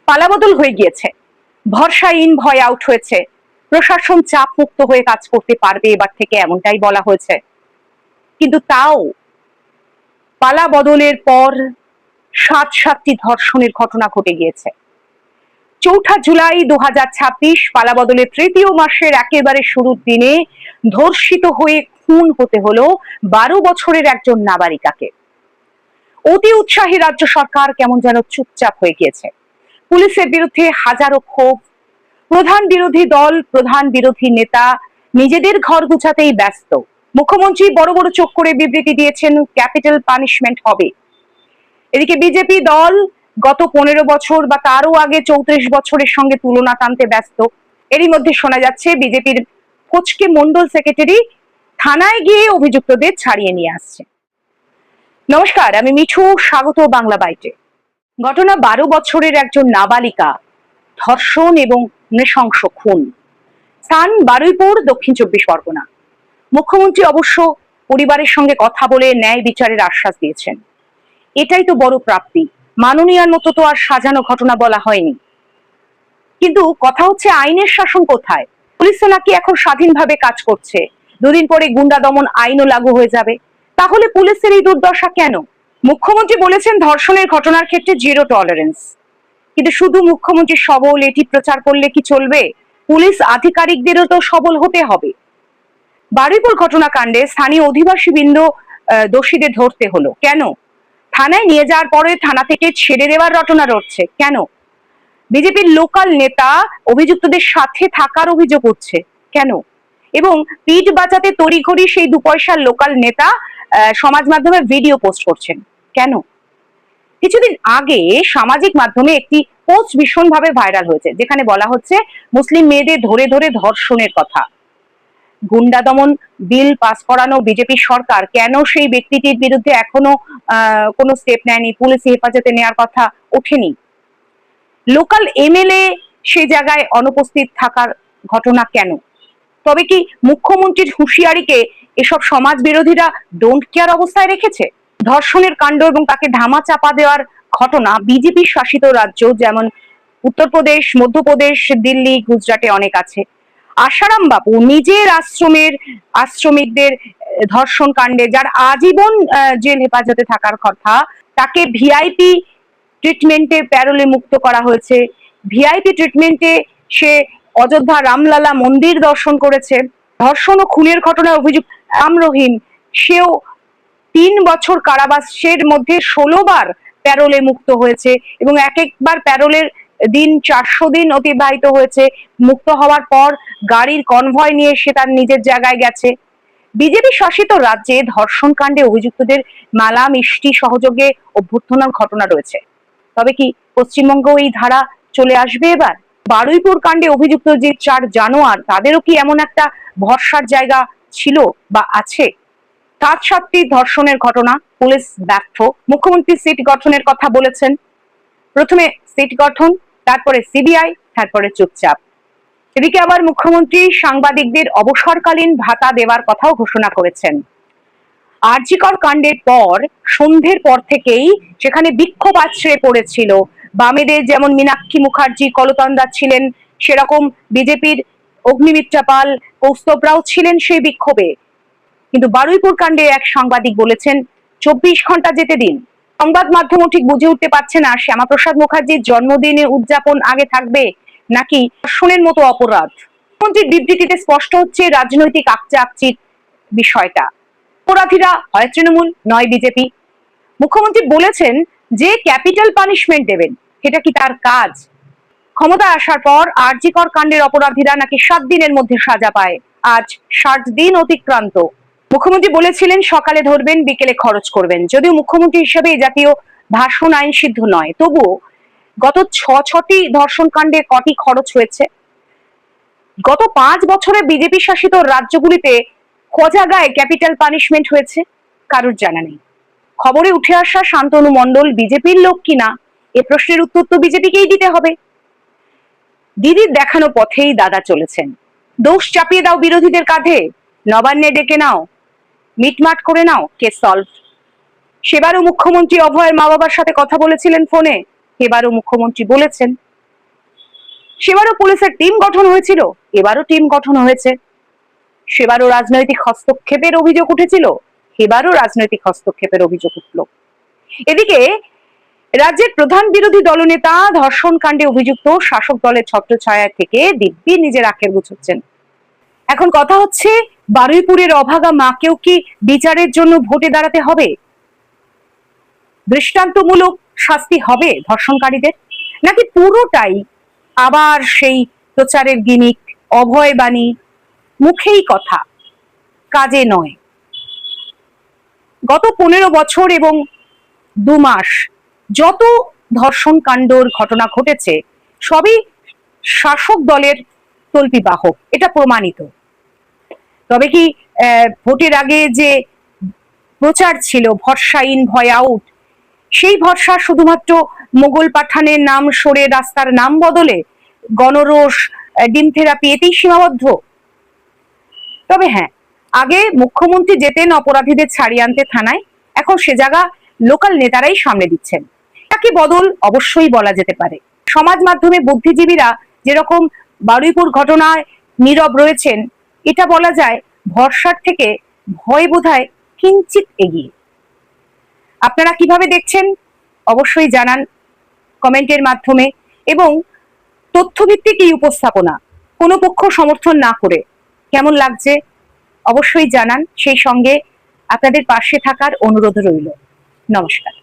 পালাবদল হয়ে গিয়েছে, ভরসা ইন ভয় আউট হয়েছে, প্রশাসন চাপ মুক্ত হয়ে কাজ করতে পারবে এবার থেকে, এমনটাই বলা হয়েছে। কিন্তু তাও পালা বদলের পর 7টি ধর্ষণের ঘটনা ঘটে গিয়েছে। 4 জুলাই 2026 পালা বদলের 3য় মাসের একেবারে শুরুর দিনে ধর্ষিত হয়ে খুন হতে হলো 12 বছরের একজন নাবালিকাকে। অতি উৎসাহী রাজ্য সরকার কেমন যেন চুপচাপ হয়ে গিয়েছে। পুলিশের বিরুদ্ধে হাজারো ক্ষোভ, প্রধান বিরোধী দল, প্রধান বিরোধী নেতা নিজেদের ঘর গুছাতেই ব্যস্ত। মুখ্যমন্ত্রী বড় বড় চোখ করে বিবৃতি দিয়েছেন ক্যাপিটাল পানিশমেন্ট হবে। এদিকে বিজেপি দল গত 15 বছর বা তারও আগে 34 বছরের সঙ্গে তুলনা টানতে ব্যস্ত। এরই মধ্যে শোনা যাচ্ছে বিজেপির কোচকে মন্ডল সেক্রেটারি থানায় গিয়ে অভিযুক্তদের ছাড়িয়ে নিয়ে আসছে। নমস্কার, আমি মিঠু, স্বাগত বাংলা বাইটে। ঘটনা 12 বছরের একজন নাবালিকা ধর্ষণ এবং নৃশংস খুন। স্থান বারুইপুর, দক্ষিণ 24 পরগনা। মুখ্যমন্ত্রী অবশ্য পরিবারের সঙ্গে কথা বলে ন্যায় বিচারের আশ্বাস দিয়েছেন। এটাই তো বড় প্রাপ্তি, মাননীয়ার মতো তো আর সাজানো ঘটনা বলা হয়নি। কিন্তু কথা হচ্ছে আইনের শাসন কোথায়? পুলিশ তো নাকি এখন স্বাধীনভাবে কাজ করছে, দুদিন পরে গুন্ডা দমন আইনও লাগু হয়ে যাবে। তাহলে পুলিশের এই দুর্দশা কেন? মুখ্যমন্ত্রী বলেছেন ধর্ষণের ঘটনার ক্ষেত্রে জিরো টলারেন্স। কিন্তু শুধু মুখ্যমন্ত্রী সবল এটি প্রচার করলে কি চলবে? পুলিশ আধিকারিকদেরও তো সবল হতে হবে। বারুইপুর ঘটনাকাণ্ডে স্থানীয় অধিবাসী বৃন্দ দোষীদের ধরতে হলো কেন? থানায় নিয়ে যাওয়ার পরে থানা থেকে ছেড়ে দেওয়ার রটনা রটছে কেন? বিজেপির লোকাল নেতা অভিযুক্তদের সাথে থাকার অভিযোগ উঠছে কেন? এবং পিঠ বাঁচাতে তড়িঘড়ি সেই 2 পয়সার লোকাল নেতা সমাজ মাধ্যমে ভিডিও পোস্ট করছেন কেন? কিছুদিন আগে সামাজিক মাধ্যমে একটি পোস্ট ভীষণভাবে ভাইরাল হয়েছে, যেখানে বলা হচ্ছে মুসলিম মেয়েদের ধরে ধরে ধর্ষণের কথা। গুন্ডা দমন বিল পাস করানো বিজেপি সরকার কেন সেই ব্যক্তিটির বিরুদ্ধে এখনো কোনো স্টেপ নেয়নি, পুলিশ হেফাজতে নেওয়ার কথা ওঠেনি? লোকাল এমএলএ সেই জায়গায় অনুপস্থিত থাকার ঘটনা কেন? তবে কি মুখ্যমন্ত্রীর হুঁশিয়ারিকে এসব সমাজ বিরোধীরা ডোন্ট কেয়ার অবস্থায় রেখেছে? ধর্ষণের কাণ্ড এবং তাকে ধামা চাপা দেওয়ার ঘটনা বিজেপি শাসিত রাজ্য যেমন উত্তরপ্রদেশ, মধ্যপ্রদেশ, দিল্লি, গুজরাটে অনেক আছে। আশারাম বাপু নিজের আশ্রমিকদের ধর্ষণ কাণ্ডে, যার আজীবন জেল হেফাজতে থাকার কথা, তাকে ভিআইপি ট্রিটমেন্টে প্যারোলে মুক্ত করা হয়েছে। ভিআইপি ট্রিটমেন্টে সে অযোধ্যা রামলালা মন্দির দর্শন করেছে। ধর্ষণ ও খুনের ঘটনায় অভিযুক্ত রাম রহিম, সেও 3 বছর কারাবাসের মধ্যে 16 বার প্যারোলে মুক্ত হয়েছে এবং একবার প্যারোলের দিন 400 দিন অতিবাহিত হয়েছে। মুক্ত হওয়ার পর গাড়ির কনভয় নিয়ে সে তার নিজের জায়গায় গেছে। বিজেপি শাসিত রাজ্যে ধর্ষণ কাণ্ডে অভিযুক্তদের মালা মিষ্টি সহযোগে অভ্যর্থনার ঘটনা রয়েছে। তবে কি পশ্চিমবঙ্গ এই ধারা চলে আসবে এবার? বারুইপুর কাণ্ডে অভিযুক্ত যে 4 জানোয়ার, তাদেরও কি এমন একটা ভরসার জায়গা ছিল বা আছে? 7টি ধর্ষণের ঘটনা, পুলিশ ব্যর্থ। মুখ্যমন্ত্রী সিট গঠনের কথা বলেছেন। প্রথমে সিট গঠন, তারপরে সিবিআই, তারপরে চুপচাপ। এদিকে আবার মুখ্যমন্ত্রী সাংবাদিকদের অবসরকালীন ভাতা দেওয়ার কথাও ঘোষণা করেছেন। আরজিকর কাণ্ডের পর সন্ধ্যের পর থেকেই সেখানে বিক্ষোভ আছড়ে পড়েছিল। বামেদের যেমন মীনাক্ষী মুখার্জি কলতন্দা ছিলেন, সেরকম বিজেপির অগ্নিমিত্রা পাল, কৌস্তবরাও ছিলেন সেই বিক্ষোভে। কিন্তু বারুইপুর কাণ্ডে এক সাংবাদিক বলেছেন 24 ঘন্টা যেতে দিন। সংবাদ মাধ্যমও ঠিক বুঝে উঠতে পারছে না শ্যামাপ্রসাদ মুখার্জির জন্মদিনে উদযাপন আগে থাকবে নাকি ধর্ষণের মতো অপরাধ। মুখ্যমন্ত্রীর বিবৃতিতে স্পষ্ট হচ্ছে রাজনৈতিক আকচাকচির বিষয়টা। অপরাধীরা হয় তৃণমূল নয় বিজেপি। মুখ্যমন্ত্রী বলেছেন যে ক্যাপিটাল পানিশমেন্ট দেবেন, এটা কি তার কাজ? ক্ষমতায় আসার পর আরজিকর কাণ্ডের অপরাধীরা নাকি 7 দিনের মধ্যে সাজা পায়। আজ 60 দিন অতিক্রান্ত। মুখ্যমন্ত্রী বলেছিলেন সকালে ধরবেন, বিকেলে খরচ করবেন। যদিও মুখ্যমন্ত্রী হিসেবে এই জাতীয় ভাষণ আইন সিদ্ধ নয়, তবুও গত 6টি ধর্ষণ কাণ্ডে কটি খরচ হয়েছে? গত 5 বছরে বিজেপি শাসিত রাজ্যগুলিতে ক জায়গায় ক্যাপিটাল পানিশমেন্ট হয়েছে কারোর জানা নেই। খবরে উঠে আসা শান্তনু মণ্ডল বিজেপির লোক কিনা, এ প্রশ্নের উত্তর তো বিজেপিকেই দিতে হবে। দিদির দেখানো পথেই দাদা চলেছেন। দোষ চাপিয়ে দাও বিরোধীদের কাঁধে, নবান্নে ডেকে নাও, মিটমাট করে নাও, কেস সলভ। সেবারও মুখ্যমন্ত্রী অভয়ের মা বাবার সাথে কথা বলেছিলেন ফোনে, এবারও মুখ্যমন্ত্রী বলেছেন সেবারও পুলিশের টিম গঠন হয়েছিল, এবারও টিম গঠন হয়েছে। সেবারও রাজনৈতিক হস্তক্ষেপের অভিযোগ উঠেছিল, এবারও রাজনৈতিক হস্তক্ষেপের অভিযোগ উঠল। এদিকে রাজ্যের প্রধান বিরোধী দলনেতা ধর্ষণ কাণ্ডে অভিযুক্ত শাসক দলের ছত্রছায়া থেকে দিব্যি নিজের আখের গুছোচ্ছেন। এখন কথা হচ্ছে, বারুইপুরের অভাগা মাকেও কি বিচারের জন্য ভোটে দাঁড়াতে হবে? দৃষ্টান্তমূলক শাস্তি হবে ধর্ষণকারীদের, নাকি পুরোটাই আবার সেই প্রচারের গিমিক, অভয় বাণী, মুখেই কথা, কাজে নয়? গত 15 বছর এবং 2 মাস যত ধর্ষণ কাণ্ডর ঘটনা ঘটেছে সবই শাসক দলের তল্পিবাহক, এটা প্রমাণিত। তবে কি ভোটের আগে যে প্রচার ছিল ভরসা ইন ভয় আউট, সেই ভরসা শুধুমাত্র মোগল পাঠানের নাম সরে রাস্তার নাম বদলে গণরোষ, ডিম থেরাপি এতেই সীমাবদ্ধ? তবে হ্যাঁ, আগে মুখ্যমন্ত্রী যেতেন অপরাধীদের ছাড়িয়ে আনতে থানায়, এখন সে জায়গা লোকাল নেতারাই সামনে দিচ্ছেন। তাকে বদল অবশ্যই বলা যেতে পারে। সমাজ মাধ্যমে বুদ্ধিজীবীরা যেরকম বারুইপুর ঘটনায় নীরব রয়েছেন, এটা বলা যায় ভরসার থেকে ভয় বোধহয় কিঞ্চিত এগিয়ে। আপনারা কিভাবে দেখছেন অবশ্যই জানান কমেন্টের মাধ্যমে, এবং তথ্যভিত্তিক এই উপস্থাপনা, কোনো পক্ষ সমর্থন না করে কেমন লাগছে অবশ্যই জানান। সেই সঙ্গে আপনাদের পাশে থাকার অনুরোধ রইল। নমস্কার।